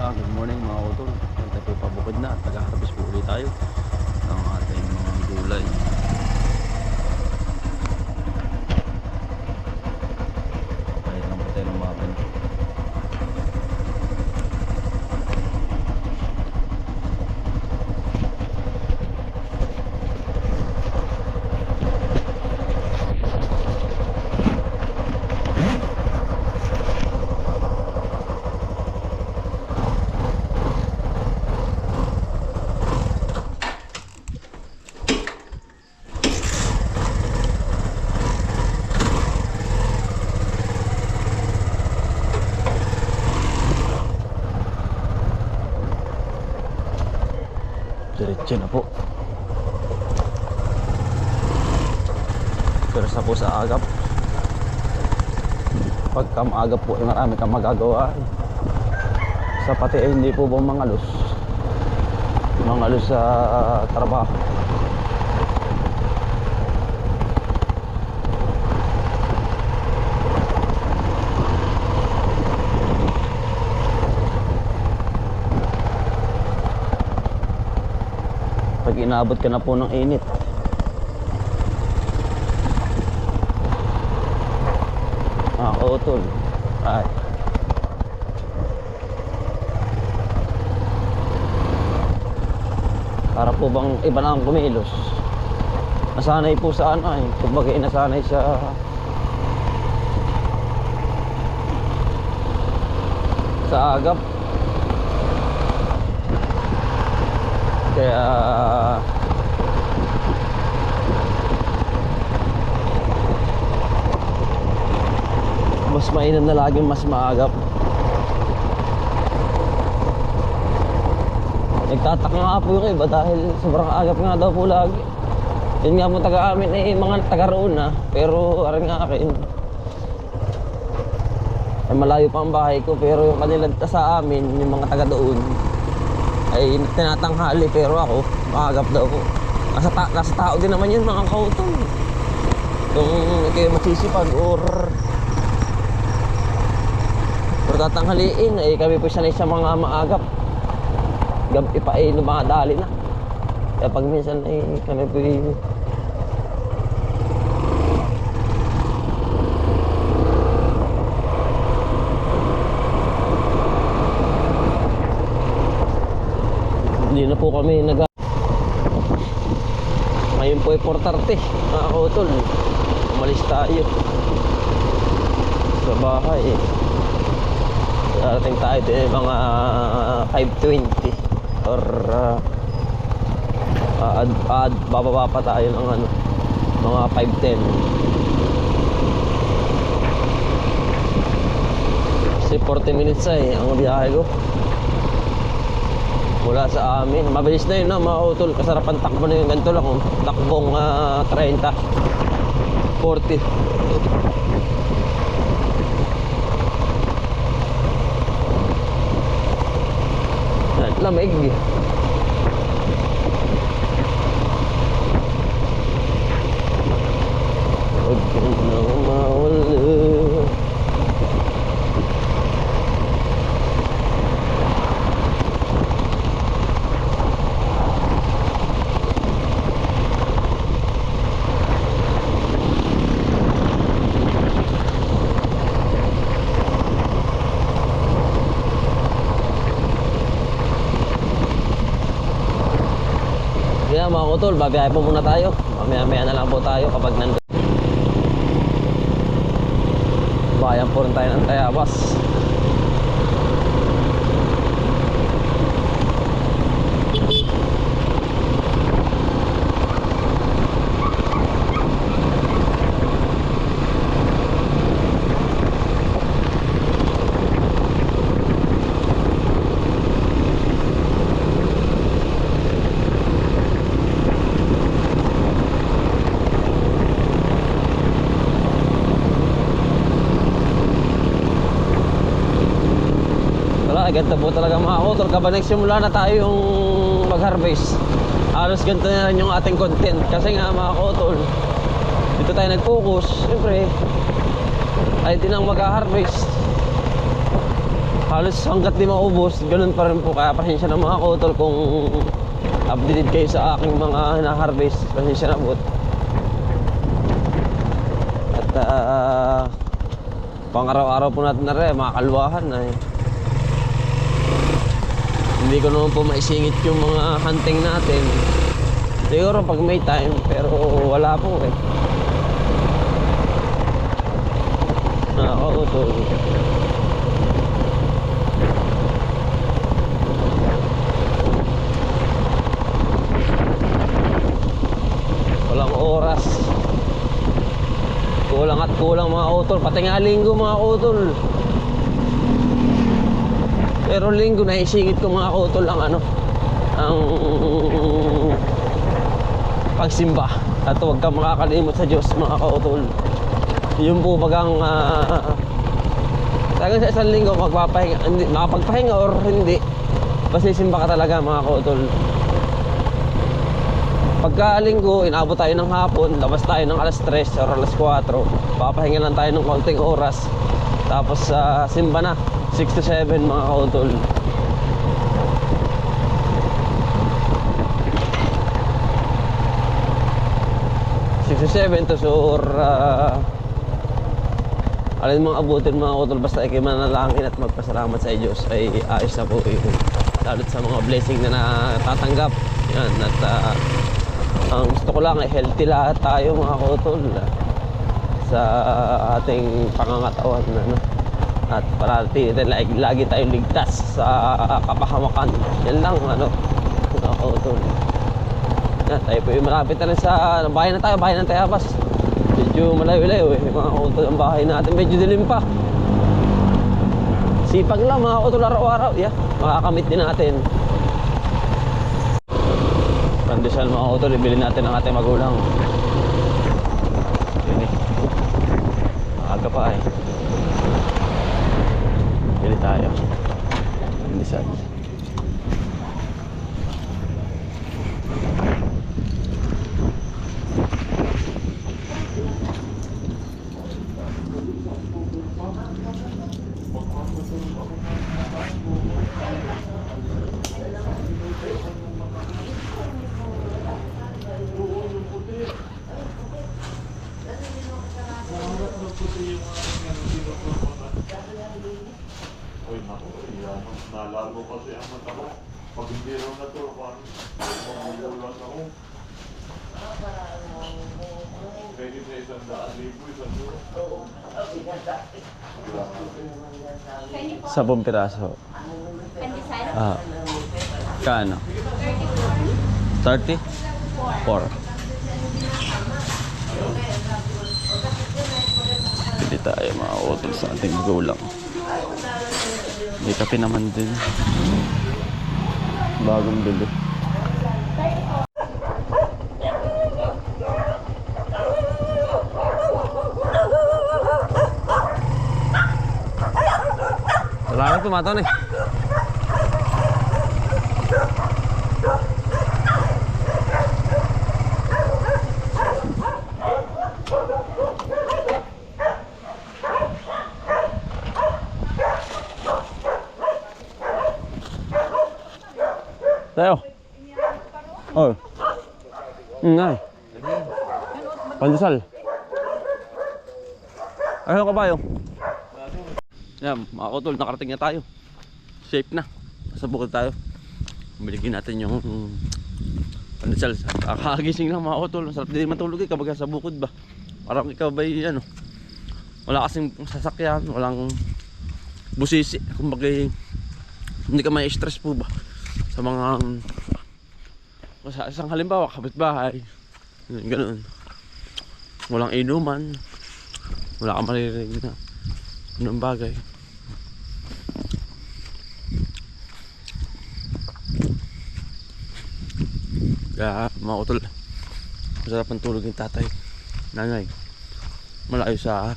Good morning mga utol. Tayo po pabukod na at taga-harvest po ulit tayo ng ating mga gulay. Kahit lang po tayo ng mga pin. Diretso na po. Pero sa po sa agap, pagka maagap po ay marami kang magagawa. Sa pati ay hindi po bang mangalos sa trabaho. Pag inaabot ka na po ng init, utol ay para po bang iba na ang kumilos. Nasanay po sa ano ay kumbaga nasanay sa agap. Kaya mas mainam na laging mas maagap. Nagtataka nga po yung iba dahil sobrang agap nga daw po lagi. Yun nga po taga amin eh, mga taga roon na. Pero aring nga akin ay malayo pa ang bahay ko. Pero yung kanila sa amin, yung mga taga doon ay tinatanghali, pero ako maagap daw po. Nasa tao din naman yun mga kautol. Kung kayo masisipag or tatanghaliin ay kami po sanay sa mga maagap. Gabi pa ay mga dali na. Kaya pag minsan ay kami po hindi na po kami ngayon po ay 4:30 mga kautol. Umalis tayo sa bahay. Darating tayo din mga 5:20 or bababa pa tayo ng ano, mga 5:10. Kasi 40 minutes ay ang biyahe ko mula sa amin. Mabilis na yun no, mga utol. Kasarapan takbo na yung ganito lang, takbong 30 40. Lamig. Huwag ka nang mawala. Kaya mga kutol, babiyahe po muna tayo. Mamaya-maya na lang po tayo kapag nandun. Bayan po rin tayo ng Tayabas. Ganito po talaga mga kutol. Kapag nagsimula na tayong mag-harvest, halos ganito na rin yung ating content. Kasi nga mga kutol, dito tayo nag-focus. Siyempre, tayo din ang mag-harvest. halos hanggat di maubos, ganun pa rin po. Kaya pasensya na mga kautol kung updated kayo sa aking mga hina-harvest. Pasensya na po. At pang araw-araw po natin na rin, mga kalwahan na hindi ko naman po maisingit yung mga hunting natin. Siguro pag may time, pero wala po eh. Nakakautol. Walang oras. Kulang at kulang mga utol. Pati nga linggo mga utol. Pero linggo na isingit ko mga utol ang ang pagsimba. At huwag kang makakalimot sa Diyos mga kautol. Yun po bagang talagang sa isang linggo magpapahinga, hindi, makapagpahinga or hindi, basta simba ka talaga mga kautol. Pagka linggo, inabot tayo ng hapon, labas tayo ng alas 3 or alas 4, papahinga lang tayo ng konting oras, tapos simba na 6 to 7 mga kautol. To 7 to sure alin mga abutin mga kautol, basta ikay manalangin at magpasalamat sa Diyos ay ayos na po yun. Lalo't sa mga blessing na natatanggap yan. At ang gusto ko lang ay healthy lahat tayo mga kautol sa ating pangangatawan at parati lagi tayong ligtas sa kapahamakan. Yan lang mga kautol. Tayo po yung malapit na rin sa bahay na tayo, bahay ng Tayabas. Medyo malayo-layo mga kautol ang bahay natin, medyo dilim pa. Sipag lang mga kautol araw-araw, makakamit din natin. Pandesal mga kautol, ibili natin ang ating magulang. Yun maaga pa bili tayo pandesal. Nalaro kasi ang mata ko. Pag hindi rin na ito, magugulat ako. Pwede sa 100,000 isang 10 piraso. Pandesal? Kano? 34. 34. Hindi tayo makautol sa ating magulang. May kape naman din. Bagong bili. Salamat tumaton eh. Tayo. Oh. Ngay. Pandesal. Ayun ka ba yun? Yan, mga kautol, nakarating na tayo. Safe na. Sa bukod tayo. Biligyan natin yung pandesal. Kakagising lang mga kautol. Sarap din matulog kapag sa bukod ba. Parang ikaw ba wala kasing sasakyan, walang busisi. Kumbaga hindi ka may stress po ba sa mga sa isang halimbawa kapitbahay, ganoon, walang inuman, wala kang maririnig na anong bagay. Kaya mga utol, masarap ang tulog yung tatay nanay, malayo sa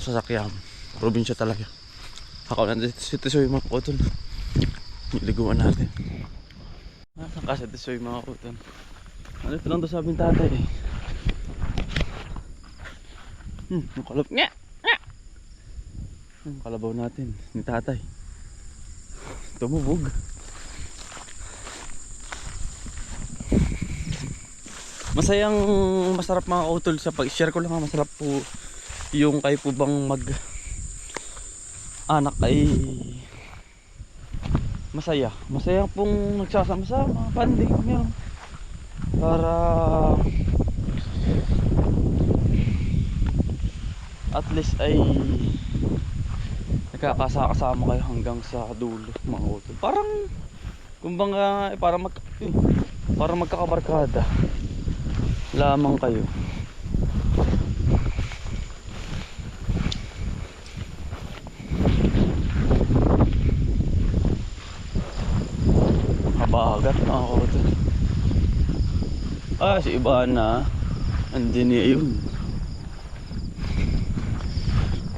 sasakyan, probinsya talaga. Ako nandito si Tisoy mga utol, niliguan natin. Nasaan ka sa Tisoy mga utol? Ano ito lang daw sabi ng tatay eh. Nakalap nga. Yung kalabaw natin ni tatay. Tumubog. Masayang masarap mga kautol sa pag-share ko lang ha. Masarap po yung kayo po bang mag anak ay masaya. Masaya pong nagsasama-sama, banding yan. Para at least ay nakakasama kayo hanggang sa dulo mga kautol. Parang kumbaga para magkakabarkada lamang kayo. Habagat mga kautol. Si Ivana andyan niya yun.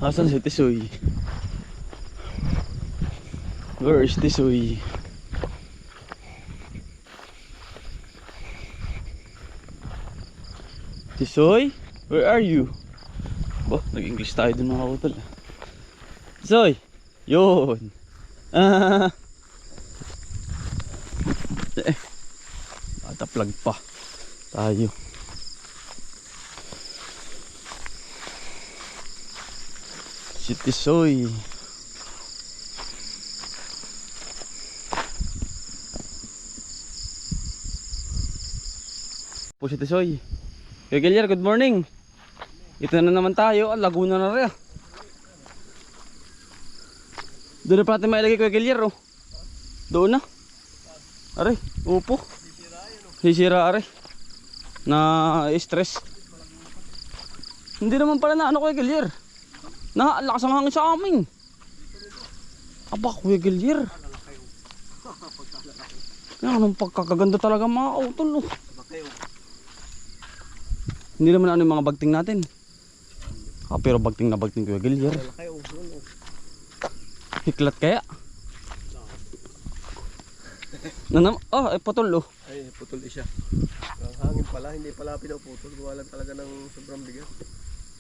Asan si Tisoy? Where is Tisoy? Tisoy? Where are you? Nag-English tayo dun mga kautol. Tisoy! Yun! Ataplag pa tayo. Si Tisoy. Po si Tisoy. Kuya Gilyer, good morning. Ito na naman tayo. Laguna na rin. Doon na pa natin mailagay Kuya Gilyer. Doon na. Aray, upo. Sisira aray. Na stress. Hindi naman pala na ano Kuya Gilyer. Lakas ang hangin sa amin. Aba Kuya Gilyer. Yan, anong pagkakaganda talaga mga kautol. Hindi naman ano yung mga bagting natin. Pero bagting na bagting Kuya Gilyer. Hiklat kaya? Putol Ay, putol siya. Ang hangin pala, hindi pala pinuputol. Gawa lang talaga ng sobrang bigat.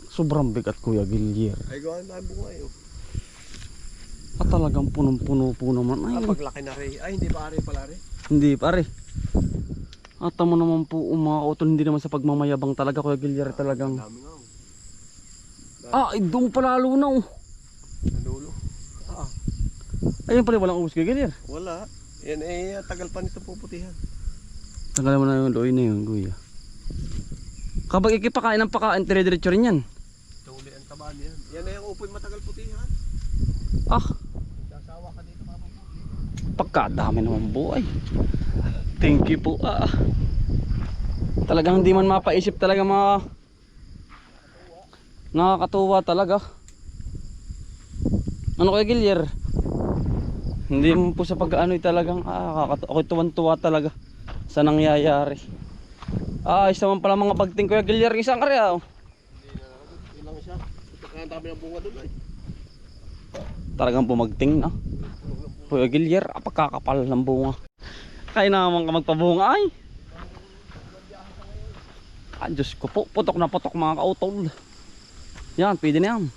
Sobrang bigat Kuya Gilyer. Ay, gawa na bunga yun. Talagang punong-puno po naman. Ay, Paglaki na rin. Ay, hindi pa rin pala rin. hindi pare. At mo naman po mga kautol, hindi naman sa pagmamayabang talaga Kuya Gilyer talagang. Dami nga. Doon palalo na Nanulo. Ayun pala walang ubos Kuya Gilyer. Wala. Yan tagal pa nito puputihan. Tagal mo na yung looy na yun Kuya. Kapag ikipakain ng pakain, dire-diretso rin yan. Tuli ang tabaan yan. Yan na yung upoy matagal putihan. Sasawa ka dito mapuputi. Pagkadami naman buhay. Thank you po. Talagang hindi man mapaisip talaga mga nakakatuwa talaga. Ano Kuya Gilyer? Hindi mo po sa pag-ano talagang ako'y tuwan-tuwa talaga sa nangyayari. Isa man pala mga bagting Kuya Gilyer, isang karya. Hindi lang siya. Kaya ang dami ng bunga doon ay. Talagang pumagting na. Kuya Gilyer, pagkakapal ng bunga. Kaya naman ka magpabunga ay. Diyos ko po, putok na putok mga kautol. Yan, pwede na yan.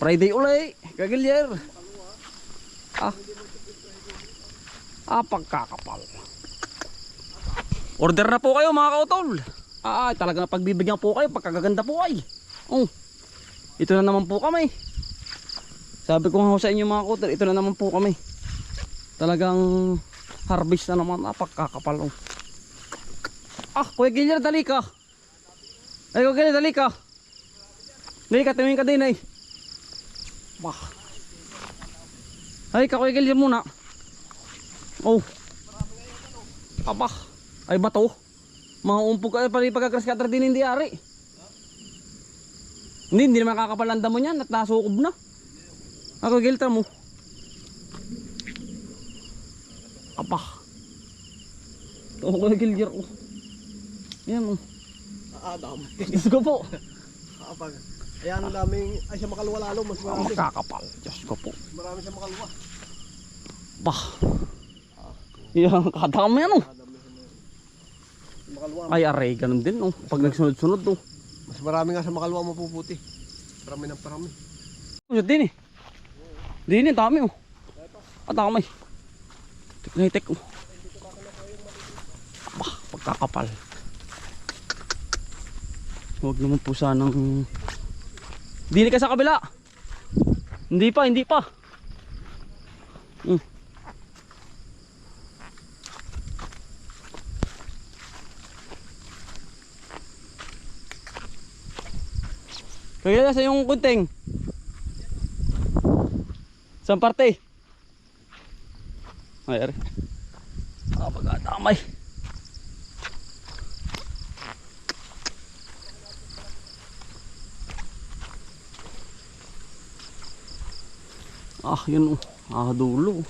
Friday uli, Kuya Gilyer. Pagkakapal. Order na po kayo mga kautol. Talagang pagbibigyan po kayo, pagkagaganda po ay. Ito na naman po kami. Sabi ko nga sa inyo mga kautol, ito na naman po kami. Talagang harvest na naman, pagkakapal. Kuya Gilyer, dali ka. Kuya Gilyer, dali ka. Dali ka, tumingin ka din ay. Ay, Kuya Gilyer muna. Ay bato. Mga umpog ka pala pagkakras din hindi ari. Hindi naman kakapalanda mo yan at nasukob na. Kuya Gilyer mo. Kuya Gilyer. Yan Dami. Diyos ko po. Ayan ang daming, ay siya makalwa lalo, mas marami. Makakapal. Diyos ko po. Marami siya makalwa. Yan, kadami yan Makalwa. Ay aray, ganun din pag nagsunod-sunod Mas marami nga sa makalwa mapuputi. Parami ng parami. Kusot din eh. Din eh, dami oh. At ako may. Tek na itek oh. Aba, pagkakapal. Huwag naman po sanang... Din ka sa kabila. Hindi pa, hindi pa. Kaya sa yung kunting. Saan parte? Ay, ari. Pagkatamay. Yun oh. Dulo.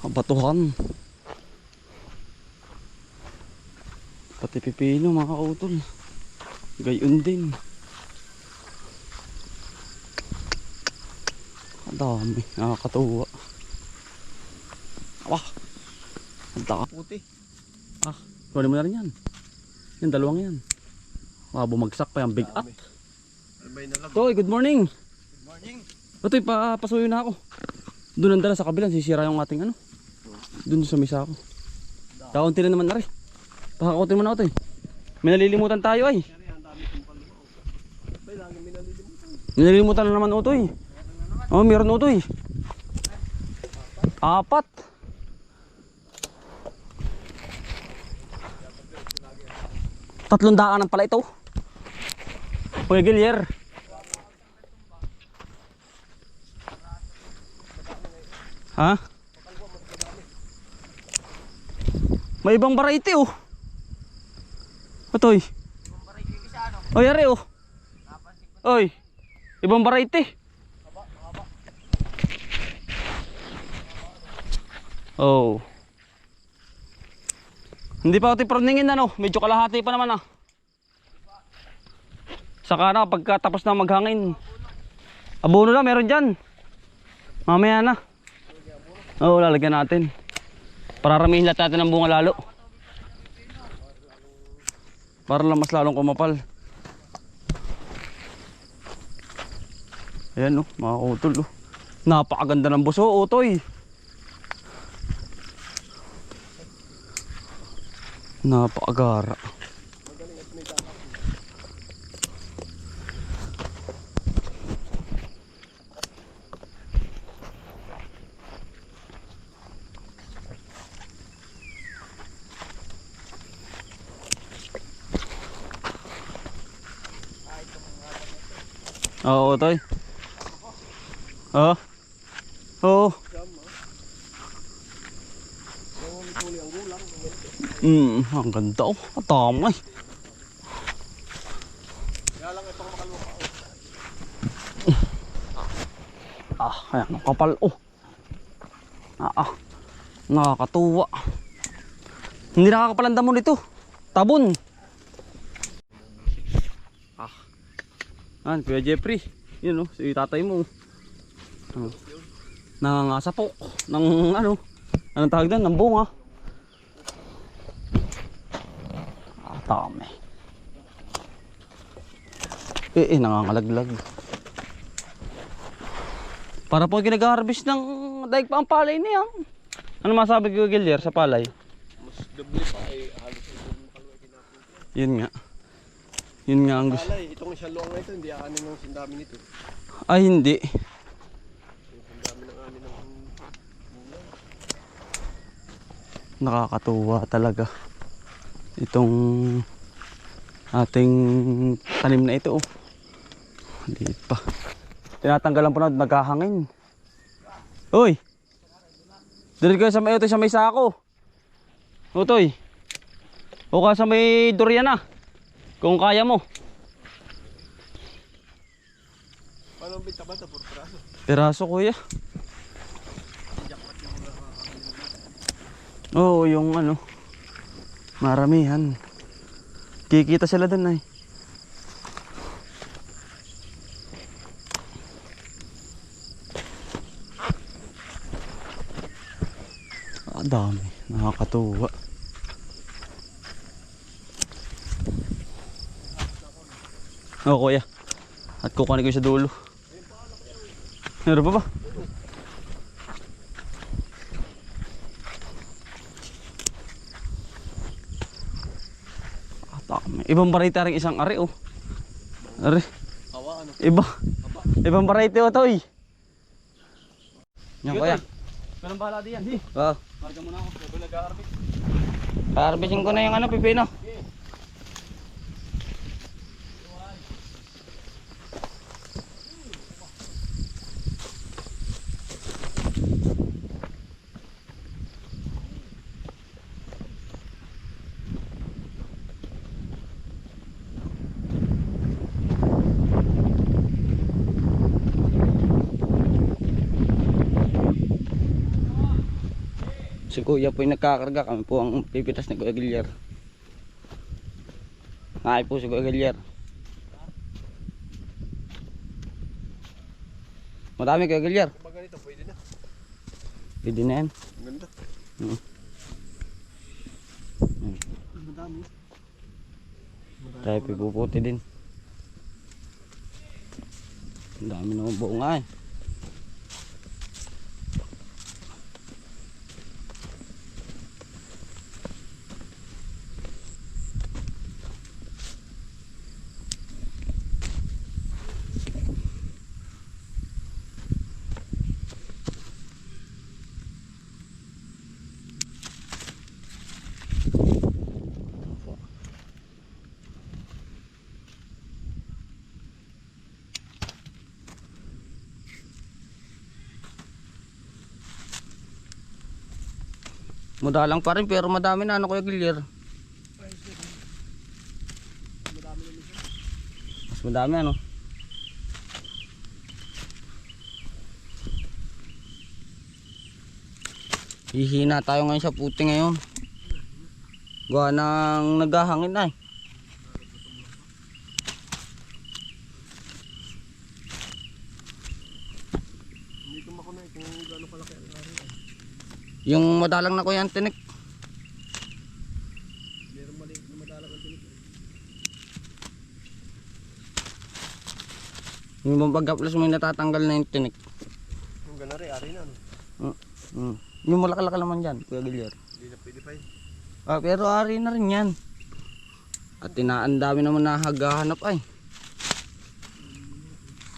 Batuhan. Pati pipino mga kautol. Gayon din. Dami, nakakatuwa. Ang taka puti. Kunin mo na rin yan. Yung dalawang yan. Bumagsak pa yung big at. Toy, good morning. Good morning. Toy, pasuyo na ako. Doon ang dala sa kabilang, sisira yung ating ano. Doon sa misa ako. Kaunti na naman na rin. Pakakaunti mo na ako, Toy. May nalilimutan tayo ay. Nalilimutan na naman, Toy. Meron o ito eh. 4. Tatlong daanan pala ito. Kuya Gilier. Ha? May ibang variety oh. Ito eh. Oy, ari oh. Oy. Ibang variety. Oh. Hindi pa ito proningin ano, medyo kalahati pa naman ah. Saka na pagkatapos na maghangin. Abono na meron diyan. Mamaya na. Oo, lalagyan natin. Para ramihin lahat natin ng bunga lalo. Para lang mas lalong kumapal. Ayan oh, mga utol oh. Napakaganda ng buso, Toy. Napakagara. Oo, Toy. Oo. Ang ganda oh. Atamay. Kaya lang itong makaluka. Ayan, ang kapal oh. Nakakatuwa. Hindi nakakapalan damo nito. Tabon. Kuya Jeffrey. Yun oh, si tatay mo. Nangangasapok ng ano. Anong tawag doon? Ng bunga. Dami. Nangangalaglag. Para po ginag-harvest ng daig pa ang palay niya. Ano masabi ko, Gilier, sa palay? Mas doble pa ay halos yung kalwa kinapin. Yun nga. Yun nga ang gusto. Palay, itong isang luwang na ito, hindi aanin ng sindami nito. Ay, hindi. Sindami ng anin ng bulan. Nakakatuwa talaga. Itong ating tanim na ito oh. Liit pa. Tinatanggalan po na naghahangin. Uy! Dilit kayo sa may sako. Utoy. O ka sa may durian na. Kung kaya mo. Paano ang binta ba ito? Puro peraso? Peraso kuya. Oo, yung ano. Maramihan. Kikita sila dun ay. Dami. Nakakatuwa. Oo kuya. At kukunin ko sa dulo. Meron pa ba? Ibang variety rin isang ari oh. Ari. Hawa, ano? Iba. Ibang variety oh toy. Yan kaya. Ganun bahala din yan. Oh. Marga mo na ako. Ito nag-aarbit. Harvestin ko na yung ano pipino. Si Kuya po yung nagkakarga, kami po ang pipitas ni Kuya Gilyer. Nakay po si Kuya Gilyer. Madami Kuya Gilyer. Pag ganito, pwede na. Pwede na yan. Ang ganda. Madami. Tayo pipuputi din. Ang dami naman buo nga eh. Madalang pa rin pero madami na ano Kuya Gilyer. Mas madami ano. Hihina tayo ngayon sa puti ngayon. Gawa ng naghahangin ay. Hindi ko makunay kung gano'n kalaki ang ari. Yung madalang na Kuya ang tinik. Meron maliit na madalang ang tinik. Yung pagkaplas mo yung natatanggal na yung tinik. Yung gano'n rin, ari na ano. Yung malaki-laki naman dyan Kuya Gilyer. Hindi na pwede pa yun. Pero ari na rin yan. At tinaan dami naman na hagahanap ay.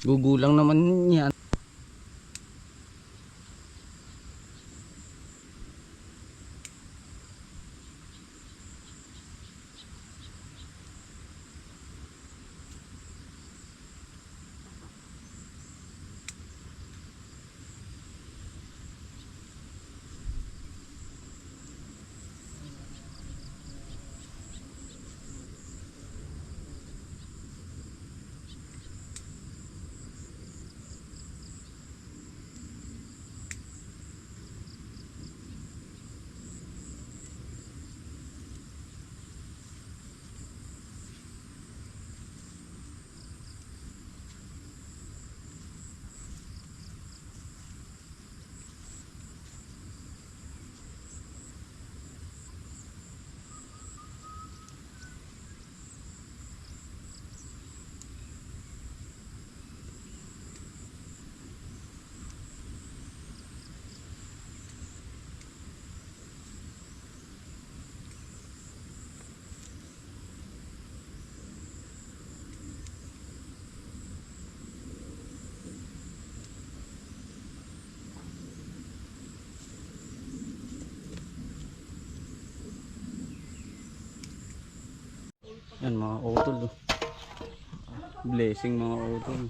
Gugulang naman yan. Yan mga utol. Blessing mga utol.